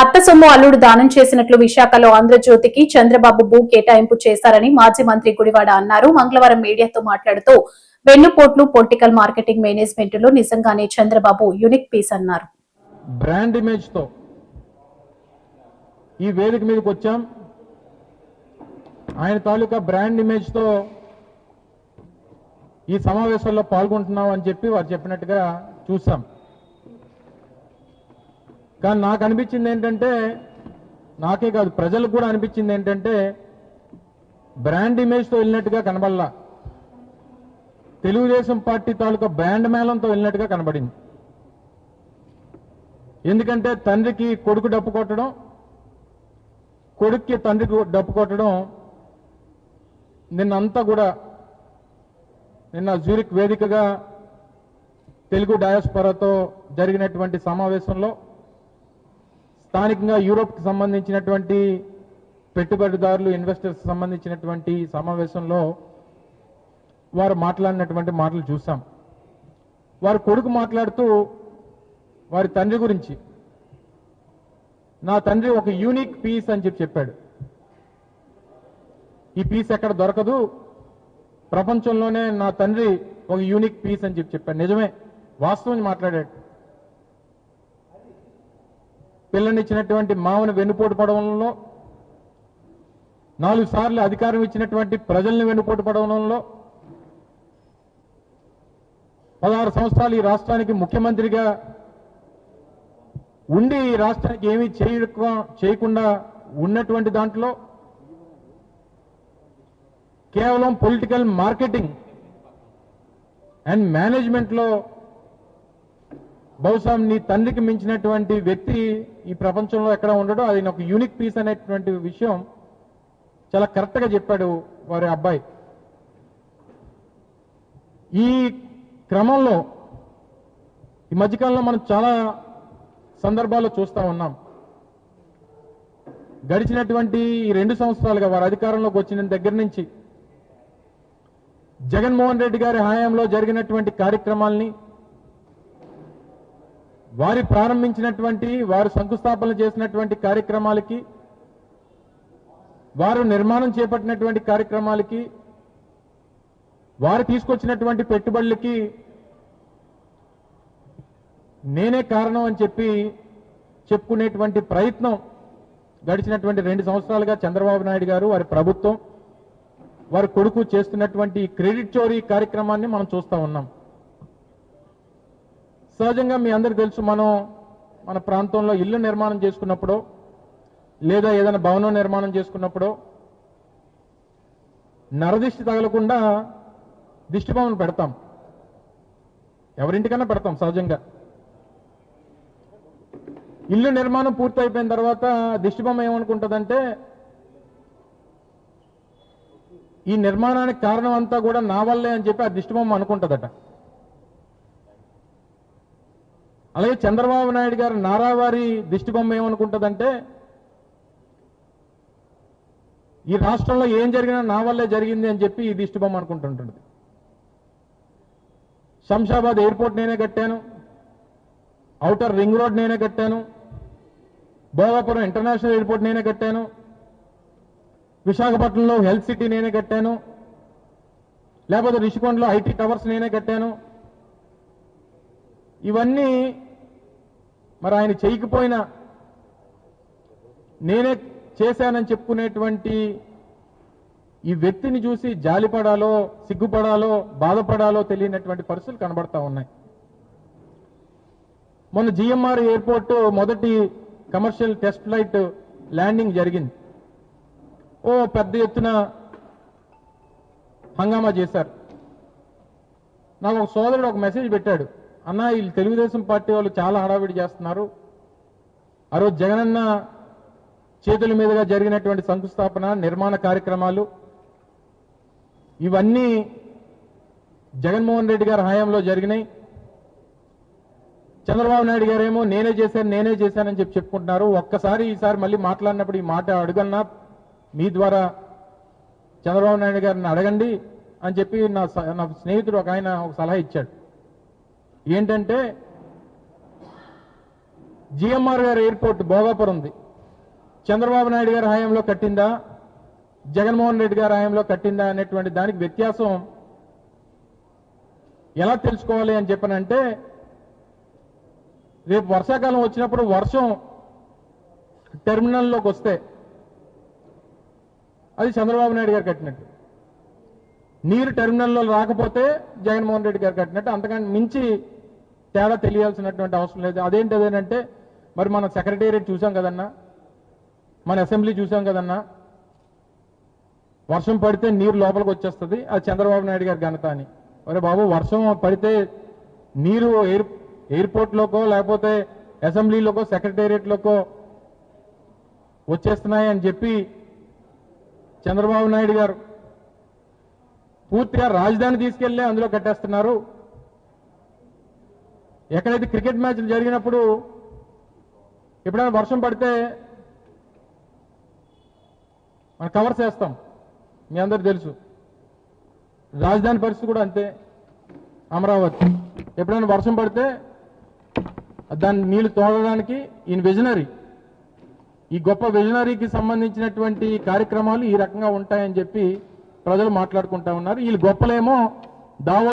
అత్త సొమ్ము అల్లుడు దానం చేసినట్లు విశాఖలో ఆంధ్రజ్యోతికి చంద్రబాబు భూ కేటాయింపు చేశారని మాజీ మంత్రి గుడివాడ అన్నారు. మంగళవారం మీడియాతో మాట్లాడుతూ వెన్నుపోట్లు పొలిటికల్ మార్కెటింగ్ మేనేజ్మెంట్ లో నిజంగానే చంద్రబాబు యూనిక్ పీస్ అన్నారు. బ్రాండ్ ఇమేజ్ తో ఈ వేదిక మీదకి వచ్చాం. ఆయన తాలూకా బ్రాండ్ ఇమేజ్ తో ఈ సమావేశంలో పాల్గొంటున్నాం అని చెప్పి వారు చెప్పినట్టుగా చూసాం. కానీ నాకు అనిపించింది ఏంటంటే, నాకే కాదు ప్రజలకు కూడా అనిపించింది ఏంటంటే, బ్రాండ్ ఇమేజ్తో వెళ్ళినట్టుగా కనబడలా, తెలుగుదేశం పార్టీ తాలూకా బ్రాండ్ మేళంతో వెళ్ళినట్టుగా కనబడింది. ఎందుకంటే తండ్రికి కొడుకు డప్పు కొట్టడం, కొడుక్కి తండ్రికి డప్పు కొట్టడం నిన్నంతా కూడా నిన్న జ్యూరిక్ వేదికగా తెలుగు డయాస్పోరాతో జరిగినటువంటి సమావేశంలో స్థానికంగా యూరోప్కి సంబంధించినటువంటి పెట్టుబడిదారులు ఇన్వెస్టర్స్ సంబంధించినటువంటి సమావేశంలో వారు మాట్లాడినటువంటి మాటలు చూసాం. వారి కొడుకు మాట్లాడుతూ వారి తండ్రి గురించి, నా తండ్రి ఒక యూనిక్ పీస్ అని చెప్పాడు. ఈ పీస్ ఎక్కడ దొరకదు, ప్రపంచంలోనే నా తండ్రి ఒక యూనిక్ పీస్ అని చెప్పాడు. నిజమే, వాస్తవం మాట్లాడాడు. పిల్లనిచ్చినటువంటి మావను వెన్నుపోటు పడవడంలో, 4 సార్లు అధికారం ఇచ్చినటువంటి ప్రజల్ని వెన్నుపోటు పడవడంలో, 16 సంవత్సరాలు ఈ రాష్ట్రానికి ముఖ్యమంత్రిగా ఉండి ఈ రాష్ట్రానికి ఏమీ చేయకుండా ఉన్నటువంటి దాంట్లో కేవలం పొలిటికల్ మార్కెటింగ్ అండ్ మేనేజ్మెంట్లో బహుశా నీ తండ్రికి మించినటువంటి వ్యక్తి ఈ ప్రపంచంలో ఎక్కడ ఉండడో, అది ఒక యూనిక్ పీస్ అనేటువంటి విషయం చాలా కరెక్ట్గా చెప్పాడు వారి అబ్బాయి. ఈ క్రమంలో ఈ మధ్యకాలంలో మనం చాలా సందర్భాల్లో చూస్తూ ఉన్నాం. గడిచినటువంటి ఈ 2 సంవత్సరాలుగా వారి అధికారంలోకి వచ్చిన దగ్గర నుంచి జగన్మోహన్ రెడ్డి గారి హయాంలో జరిగినటువంటి కార్యక్రమాల్ని, వారి ప్రారంభించినటువంటి, వారు శంకుస్థాపన చేసినటువంటి కార్యక్రమాలకి, వారు నిర్మాణం చేపట్టినటువంటి కార్యక్రమాలకి, వారు తీసుకొచ్చినటువంటి పెట్టుబడులకి నేనే కారణం అని చెప్పుకునేటువంటి ప్రయత్నం గడిచినటువంటి 2 సంవత్సరాలుగా చంద్రబాబు నాయుడు గారు, వారి ప్రభుత్వం, వారి కొడుకు చేస్తున్నటువంటి క్రెడిట్ చోరీ కార్యక్రమాన్ని మనం చూస్తూ ఉన్నాం. సహజంగా మీ అందరికీ తెలుసు, మన ప్రాంతంలో ఇల్లు నిర్మాణం చేసుకున్నప్పుడు లేదా ఏదైనా భవనం నిర్మాణం చేసుకున్నప్పుడు నరదిష్టి తగలకుండా దిష్టిబొమ్మను పెడతాం. ఎవరింటికన్నా పెడతాం సహజంగా. ఇల్లు నిర్మాణం పూర్తయిపోయిన తర్వాత దిష్టిబొమ్మ ఏమనుకుంటుందంటే, ఈ నిర్మాణానికి కారణం అంతా కూడా నా వల్లే అని చెప్పి ఆ దిష్టిబొమ్మ అనుకుంటుందట. అలాగే చంద్రబాబు నాయుడు గారు నారావారి దిష్టిబొమ్మ ఏమనుకుంటుందంటే, ఈ రాష్ట్రంలో ఏం జరిగినా నా వల్లే జరిగింది అని చెప్పి ఈ దిష్టిబొమ్మ అనుకుంటుంటుంది. శంషాబాద్ ఎయిర్పోర్ట్ నేనే కట్టాను, ఔటర్ రింగ్ రోడ్ నేనే కట్టాను, భోగాపురం ఇంటర్నేషనల్ ఎయిర్పోర్ట్ నేనే కట్టాను, విశాఖపట్నంలో హెల్త్ సిటీ నేనే కట్టాను, లేకపోతే రిషికొండలో ఐటీ టవర్స్ నేనే కట్టాను. ఇవన్నీ మరి ఆయన చేయకపోయినా నేనే చేశానని చెప్పుకునేటువంటి ఈ వ్యక్తిని చూసి జాలిపడాలో, సిగ్గుపడాలో, బాధపడాలో తెలియనటువంటి పరిస్థితులు కనబడతా ఉన్నాయి. మొన్న జిఎంఆర్ ఎయిర్పోర్ట్ మొదటి కమర్షియల్ టెస్ట్ ఫ్లైట్ ల్యాండింగ్ జరిగింది. పెద్ద ఎత్తున హంగామా చేశారు. నాకు ఒక సోదరుడు ఒక మెసేజ్ పెట్టాడు, అన్న వీళ్ళు తెలుగుదేశం పార్టీ వాళ్ళు చాలా హడావిడి చేస్తున్నారు, ఆ రోజు జగనన్న చేతుల మీదుగా జరిగినటువంటి శంకుస్థాపన, నిర్మాణ కార్యక్రమాలు ఇవన్నీ జగన్మోహన్ రెడ్డి గారి హయాంలో జరిగినాయి. చంద్రబాబు నాయుడు గారేమో నేనే చేశానని చెప్పుకుంటున్నారు. ఒక్కసారి ఈసారి మళ్ళీ మాట్లాడినప్పుడు ఈ మాట అడుగన్నా మీ ద్వారా చంద్రబాబు నాయుడు గారిని అడగండి అని చెప్పి నా స్నేహితుడు ఒక సలహా ఇచ్చాడు. ఏంటంటే జిఎంఆర్ గారి ఎయిర్పోర్ట్ భోగాపురం ఉంది. చంద్రబాబు నాయుడు గారి హయాంలో కట్టిందా, జగన్మోహన్ రెడ్డి గారి హయాంలో కట్టిందా అనేటువంటి దానికి వ్యత్యాసం ఎలా తెలుసుకోవాలి అని చెప్పనంటే, రేపు వర్షాకాలం వచ్చినప్పుడు వర్షం టెర్మినల్లోకి వస్తే అది చంద్రబాబు నాయుడు గారు కట్టినట్టు, నీరు టెర్మినల్లో రాకపోతే జగన్మోహన్ రెడ్డి గారు కట్టినట్టు. అంతకంటే మించి తేడా తెలియాల్సినటువంటి అవసరం లేదు. అదేంటంటే మరి మన సెక్రటేరియట్ చూసాం కదన్నా, మన అసెంబ్లీ చూసాం కదన్నా, వర్షం పడితే నీరు లోపలికి వచ్చేస్తుంది, అది చంద్రబాబు నాయుడు గారి ఘనత అని. అరే బాబు, వర్షం పడితే నీరు ఎయిర్పోర్ట్లోకో లేకపోతే అసెంబ్లీలోకో సెక్రటేరియట్లోకో వచ్చేస్తున్నాయి అని చెప్పి చంద్రబాబు నాయుడు గారు పూర్తిగా రాజధాని తీసుకెళ్లే అందులో కట్టేస్తున్నారు. ఎక్కడైతే క్రికెట్ మ్యాచ్లు జరిగినప్పుడు ఎప్పుడైనా వర్షం పడితే మనం కవర్స్ వేస్తాం, మీ అందరూ తెలుసు. రాజధాని పరిస్థితి కూడా అంతే. అమరావతి ఎప్పుడైనా వర్షం పడితే దాన్ని నీళ్లు తోడడానికి ఈయన విజనరీ, ఈ గొప్ప విజనరీకి సంబంధించినటువంటి కార్యక్రమాలు ఈ రకంగా ఉంటాయని చెప్పి ప్రజలు మాట్లాడుకుంటా ఉన్నారు. వీళ్ళు గొప్పలేమో దావో